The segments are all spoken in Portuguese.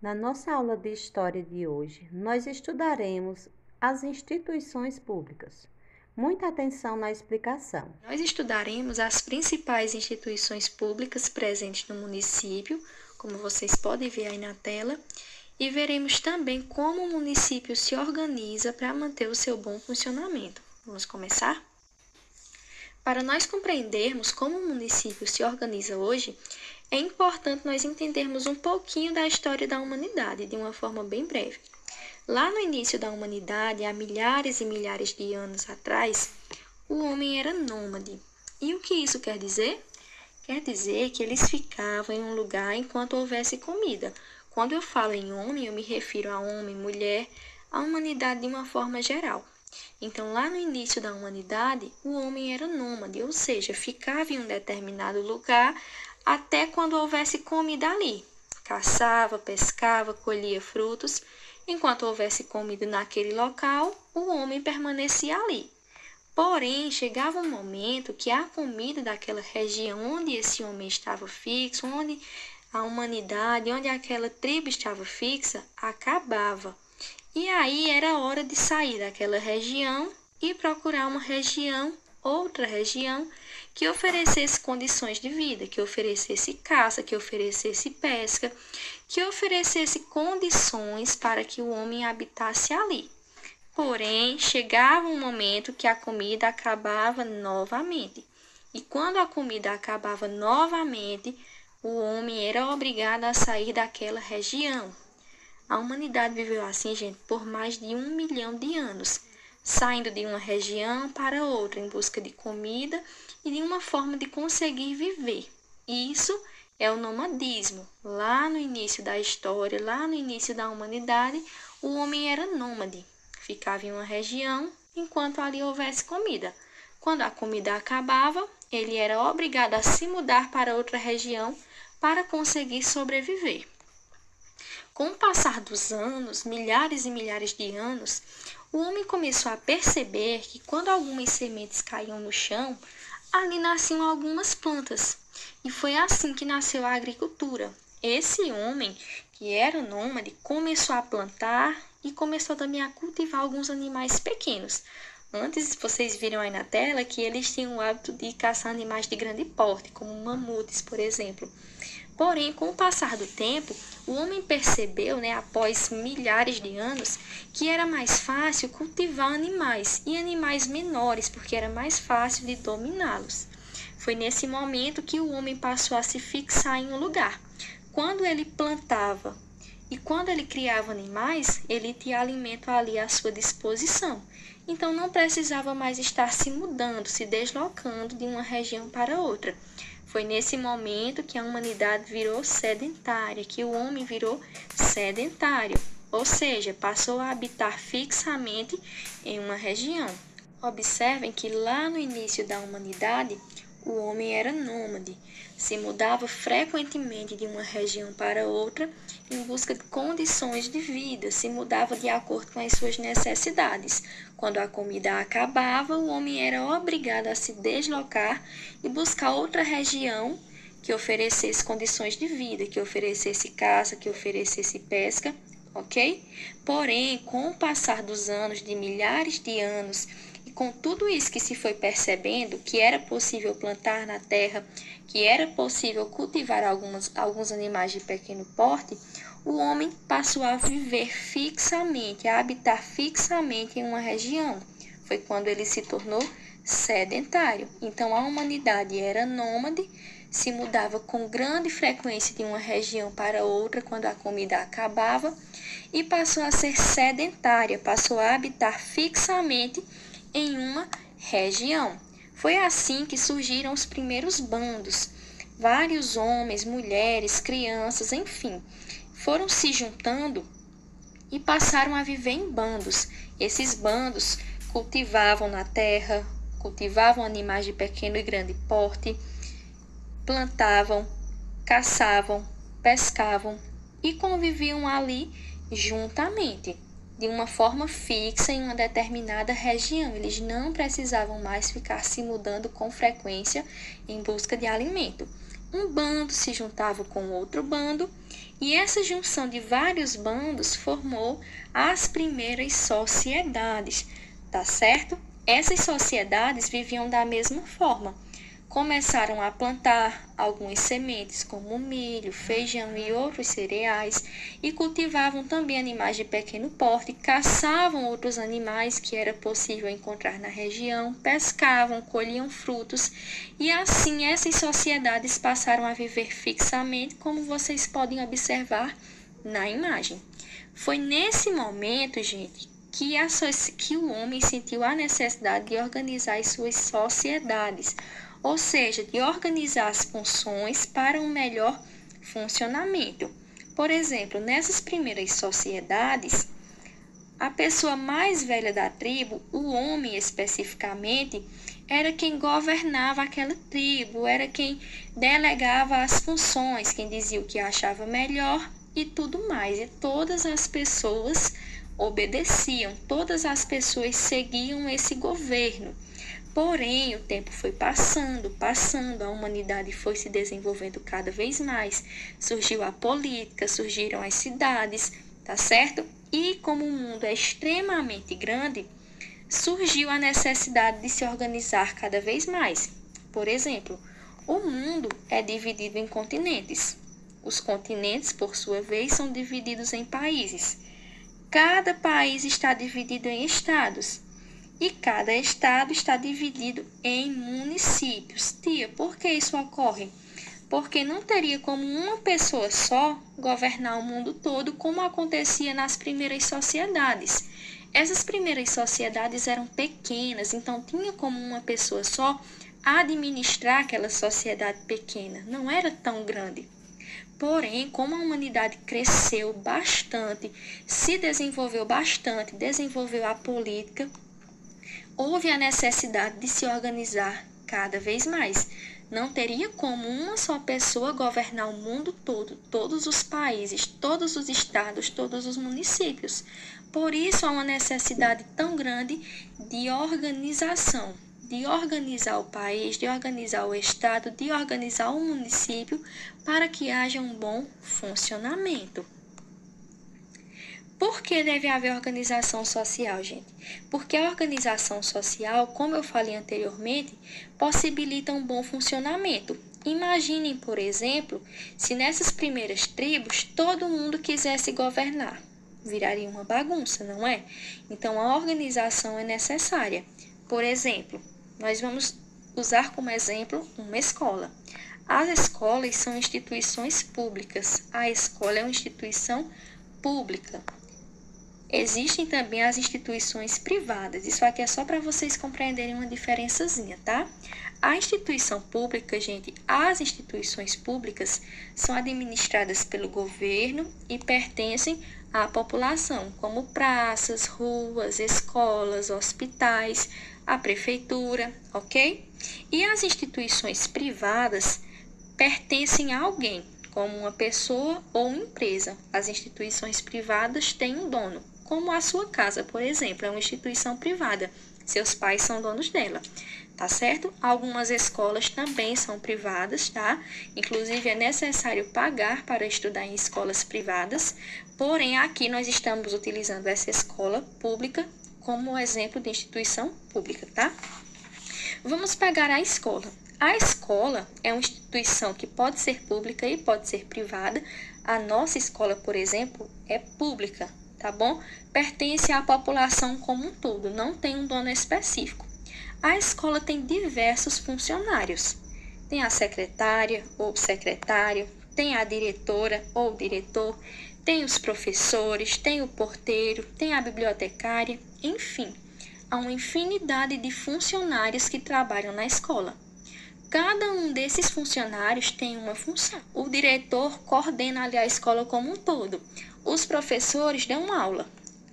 Na nossa aula de história de hoje, nós estudaremos as instituições públicas. Muita atenção na explicação. Nós estudaremos as principais instituições públicas presentes no município, como vocês podem ver aí na tela, e veremos também como o município se organiza para manter o seu bom funcionamento. Vamos começar? Para nós compreendermos como o município se organiza hoje, é importante nós entendermos um pouquinho da história da humanidade, de uma forma bem breve. Lá no início da humanidade, há milhares e milhares de anos atrás, o homem era nômade. E o que isso quer dizer? Quer dizer que eles ficavam em um lugar enquanto houvesse comida. Quando eu falo em homem, eu me refiro a homem, mulher, a humanidade de uma forma geral. Então, lá no início da humanidade, o homem era nômade, ou seja, ficava em um determinado lugar até quando houvesse comida ali. Caçava, pescava, colhia frutos. Enquanto houvesse comida naquele local, o homem permanecia ali. Porém, chegava um momento que a comida daquela região onde esse homem estava fixo, onde a humanidade, onde aquela tribo estava fixa, acabava. E aí era hora de sair daquela região e procurar uma região, outra região, que oferecesse condições de vida, que oferecesse caça, que oferecesse pesca, que oferecesse condições para que o homem habitasse ali. Porém, chegava um momento que a comida acabava novamente. E quando a comida acabava novamente, o homem era obrigado a sair daquela região. A humanidade viveu assim, gente, por mais de 1 milhão de anos, saindo de uma região para outra em busca de comida e de uma forma de conseguir viver. Isso é o nomadismo. Lá no início da história, lá no início da humanidade, o homem era nômade. Ficava em uma região enquanto ali houvesse comida. Quando a comida acabava, ele era obrigado a se mudar para outra região para conseguir sobreviver. Com o passar dos anos, milhares e milhares de anos, o homem começou a perceber que quando algumas sementes caíam no chão, ali nasciam algumas plantas. E foi assim que nasceu a agricultura. Esse homem, que era nômade, começou a plantar e começou também a cultivar alguns animais pequenos. Antes, vocês viram aí na tela que eles tinham o hábito de caçar animais de grande porte, como mamutes, por exemplo. Porém, com o passar do tempo, o homem percebeu, após milhares de anos, que era mais fácil cultivar animais e animais menores, porque era mais fácil de dominá-los. Foi nesse momento que o homem passou a se fixar em um lugar. Quando ele plantava e quando ele criava animais, ele tinha alimento ali à sua disposição. Então não precisava mais estar se mudando, se deslocando de uma região para outra. Foi nesse momento que a humanidade virou sedentária, que o homem virou sedentário, ou seja, passou a habitar fixamente em uma região. Observem que lá no início da humanidade, o homem era nômade, se mudava frequentemente de uma região para outra em busca de condições de vida, se mudava de acordo com as suas necessidades. Quando a comida acabava, o homem era obrigado a se deslocar e buscar outra região que oferecesse condições de vida, que oferecesse caça, que oferecesse pesca, ok? Porém, com o passar dos anos, de milhares de anos, e com tudo isso que se foi percebendo, que era possível plantar na terra, que era possível cultivar alguns animais de pequeno porte, o homem passou a viver fixamente, a habitar fixamente em uma região. Foi quando ele se tornou sedentário. Então, a humanidade era nômade, se mudava com grande frequência de uma região para outra quando a comida acabava e passou a ser sedentária, passou a habitar fixamente em uma região. Foi assim que surgiram os primeiros bandos. Vários homens, mulheres, crianças, enfim, foram se juntando e passaram a viver em bandos. Esses bandos cultivavam na terra, cultivavam animais de pequeno e grande porte, plantavam, caçavam, pescavam e conviviam ali juntamente, de uma forma fixa em uma determinada região. Eles não precisavam mais ficar se mudando com frequência em busca de alimento. Um bando se juntava com outro bando E essa junção de vários bandos formou as primeiras sociedades, tá certo? Essas sociedades viviam da mesma forma. Começaram a plantar algumas sementes, como milho, feijão e outros cereais, e cultivavam também animais de pequeno porte, caçavam outros animais que era possível encontrar na região, pescavam, colhiam frutos, e assim essas sociedades passaram a viver fixamente, como vocês podem observar na imagem. Foi nesse momento, gente, que o homem sentiu a necessidade de organizar as suas sociedades, ou seja, de organizar as funções para um melhor funcionamento. Por exemplo, nessas primeiras sociedades, a pessoa mais velha da tribo, o homem especificamente, era quem governava aquela tribo, era quem delegava as funções, quem dizia o que achava melhor e tudo mais. E todas as pessoas obedeciam, todas as pessoas seguiam esse governo. Porém, o tempo foi passando, a humanidade foi se desenvolvendo cada vez mais. Surgiu a política, surgiram as cidades, tá certo? E como o mundo é extremamente grande, surgiu a necessidade de se organizar cada vez mais. Por exemplo, o mundo é dividido em continentes. Os continentes, por sua vez, são divididos em países. Cada país está dividido em estados. E cada estado está dividido em municípios. Tia, por que isso ocorre? Porque não teria como uma pessoa só governar o mundo todo, como acontecia nas primeiras sociedades. Essas primeiras sociedades eram pequenas, então tinha como uma pessoa só administrar aquela sociedade pequena. Não era tão grande. Porém, como a humanidade cresceu bastante, se desenvolveu bastante, desenvolveu a política, houve a necessidade de se organizar cada vez mais. Não teria como uma só pessoa governar o mundo todo, todos os países, todos os estados, todos os municípios. Por isso há uma necessidade tão grande de organização, de organizar o país, de organizar o estado, de organizar o município para que haja um bom funcionamento. Por que deve haver organização social, gente? Porque a organização social, como eu falei anteriormente, possibilita um bom funcionamento. Imaginem, por exemplo, se nessas primeiras tribos todo mundo quisesse governar. Viraria uma bagunça, não é? Então, a organização é necessária. Por exemplo, nós vamos usar como exemplo uma escola. As escolas são instituições públicas. A escola é uma instituição pública. Existem também as instituições privadas. Isso aqui é só para vocês compreenderem uma diferençazinha, tá? A instituição pública, gente, as instituições públicas são administradas pelo governo e pertencem à população, como praças, ruas, escolas, hospitais, a prefeitura, ok? E as instituições privadas pertencem a alguém, como uma pessoa ou uma empresa. As instituições privadas têm um dono, como a sua casa, por exemplo, é uma instituição privada. Seus pais são donos dela, tá certo? Algumas escolas também são privadas, tá? Inclusive, é necessário pagar para estudar em escolas privadas. Porém, aqui nós estamos utilizando essa escola pública como exemplo de instituição pública, tá? Vamos pegar a escola. A escola é uma instituição que pode ser pública e pode ser privada. A nossa escola, por exemplo, é pública, tá bom? Pertence à população como um todo, não tem um dono específico. A escola tem diversos funcionários. Tem a secretária ou secretário, tem a diretora ou diretor, tem os professores, tem o porteiro, tem a bibliotecária, enfim, há uma infinidade de funcionários que trabalham na escola. Cada um desses funcionários tem uma função. O diretor coordena ali a escola como um todo. Os professores dão aula.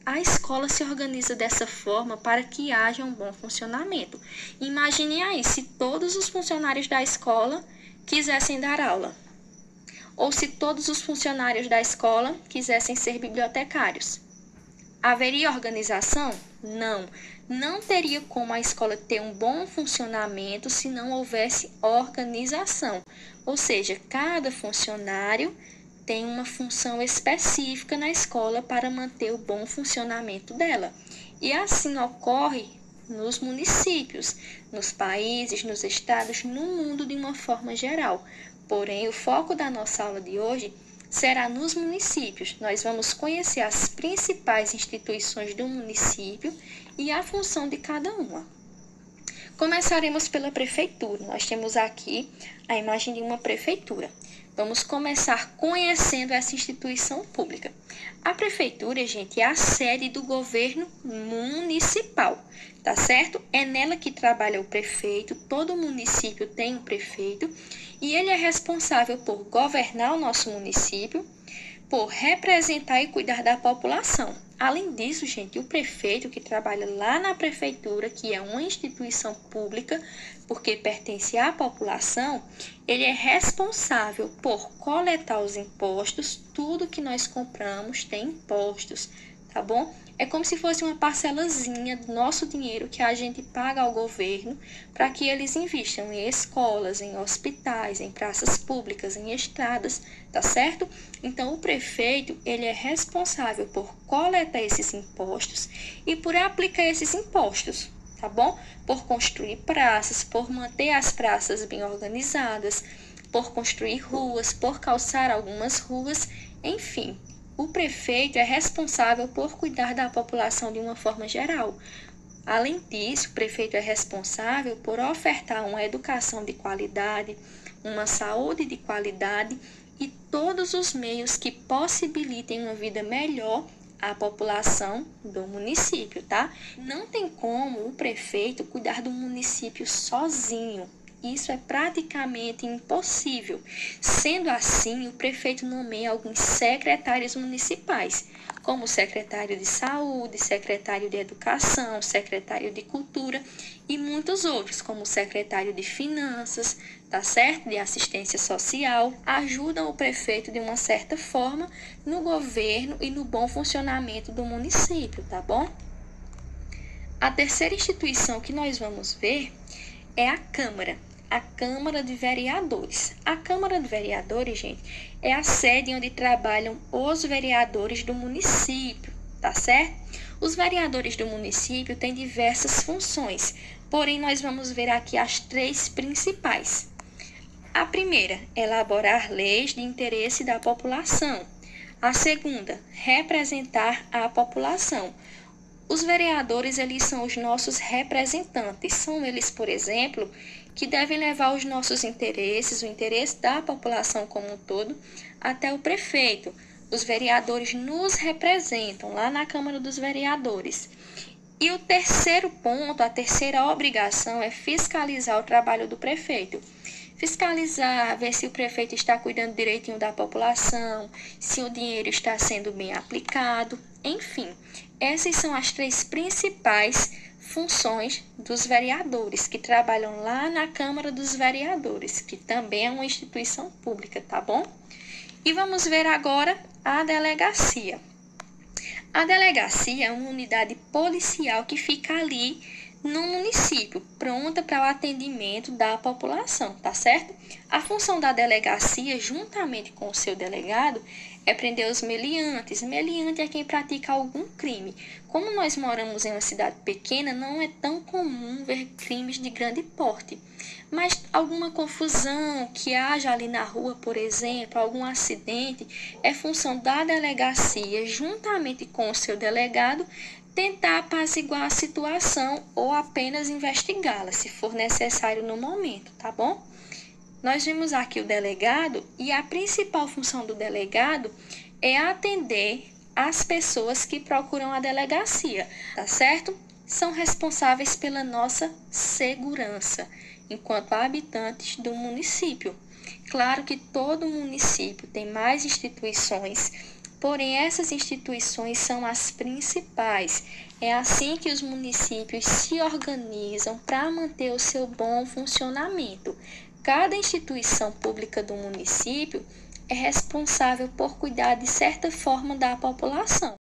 A escola se organiza dessa forma para que haja um bom funcionamento. Imaginem aí se todos os funcionários da escola quisessem dar aula. Ou se todos os funcionários da escola quisessem ser bibliotecários. Haveria organização? Não. Não teria como a escola ter um bom funcionamento se não houvesse organização. Ou seja, cada funcionário tem uma função específica na escola para manter o bom funcionamento dela. E assim ocorre nos municípios, nos países, nos estados, no mundo de uma forma geral. Porém, o foco da nossa aula de hoje será nos municípios. Nós vamos conhecer as principais instituições do município e a função de cada uma. Começaremos pela prefeitura. Nós temos aqui a imagem de uma prefeitura. Vamos começar conhecendo essa instituição pública. A prefeitura, gente, é a sede do governo municipal, tá certo? É nela que trabalha o prefeito, todo município tem um prefeito e ele é responsável por governar o nosso município, por representar e cuidar da população. Além disso, gente, o prefeito que trabalha lá na prefeitura, que é uma instituição pública, porque pertence à população, ele é responsável por coletar os impostos, tudo que nós compramos tem impostos, tá bom? É como se fosse uma parcelazinha do nosso dinheiro que a gente paga ao governo para que eles invistam em escolas, em hospitais, em praças públicas, em estradas, tá certo? Então, o prefeito, ele é responsável por coletar esses impostos e por aplicar esses impostos, tá bom? Por construir praças, por manter as praças bem organizadas, por construir ruas, por calçar algumas ruas, enfim. O prefeito é responsável por cuidar da população de uma forma geral. Além disso, o prefeito é responsável por ofertar uma educação de qualidade, uma saúde de qualidade e todos os meios que possibilitem uma vida melhor à população do município, tá? Não tem como o prefeito cuidar do município sozinho. Isso é praticamente impossível. Sendo assim, o prefeito nomeia alguns secretários municipais, como o secretário de saúde, secretário de educação, secretário de cultura e muitos outros, como o secretário de finanças, tá certo? De assistência social, ajudam o prefeito de uma certa forma no governo e no bom funcionamento do município, tá bom? A terceira instituição que nós vamos ver é a Câmara de Vereadores. A Câmara de Vereadores, gente, é a sede onde trabalham os vereadores do município, tá certo? Os vereadores do município têm diversas funções, porém nós vamos ver aqui as três principais. A primeira, elaborar leis de interesse da população. A segunda, representar a população. Os vereadores, eles são os nossos representantes. São eles, por exemplo, que devem levar os nossos interesses, o interesse da população como um todo, até o prefeito. Os vereadores nos representam lá na Câmara dos Vereadores. E o terceiro ponto, a terceira obrigação é fiscalizar o trabalho do prefeito. Fiscalizar, ver se o prefeito está cuidando direitinho da população, se o dinheiro está sendo bem aplicado, enfim. Essas são as três principais funções dos vereadores, que trabalham lá na Câmara dos Vereadores, que também é uma instituição pública, tá bom? E vamos ver agora a delegacia. A delegacia é uma unidade policial que fica ali no município, pronta para o atendimento da população, tá certo? A função da delegacia, juntamente com o seu delegado, é prender os meliantes. Meliante é quem pratica algum crime. Como nós moramos em uma cidade pequena, não é tão comum ver crimes de grande porte. Mas alguma confusão que haja ali na rua, por exemplo, algum acidente, é função da delegacia, juntamente com o seu delegado, tentar apaziguar a situação ou apenas investigá-la, se for necessário no momento, tá bom? Nós vimos aqui o delegado e a principal função do delegado é atender as pessoas que procuram a delegacia, tá certo? São responsáveis pela nossa segurança, enquanto habitantes do município. Claro que todo município tem mais instituições, porém essas instituições são as principais. É assim que os municípios se organizam para manter o seu bom funcionamento. Cada instituição pública do município é responsável por cuidar de certa forma da população.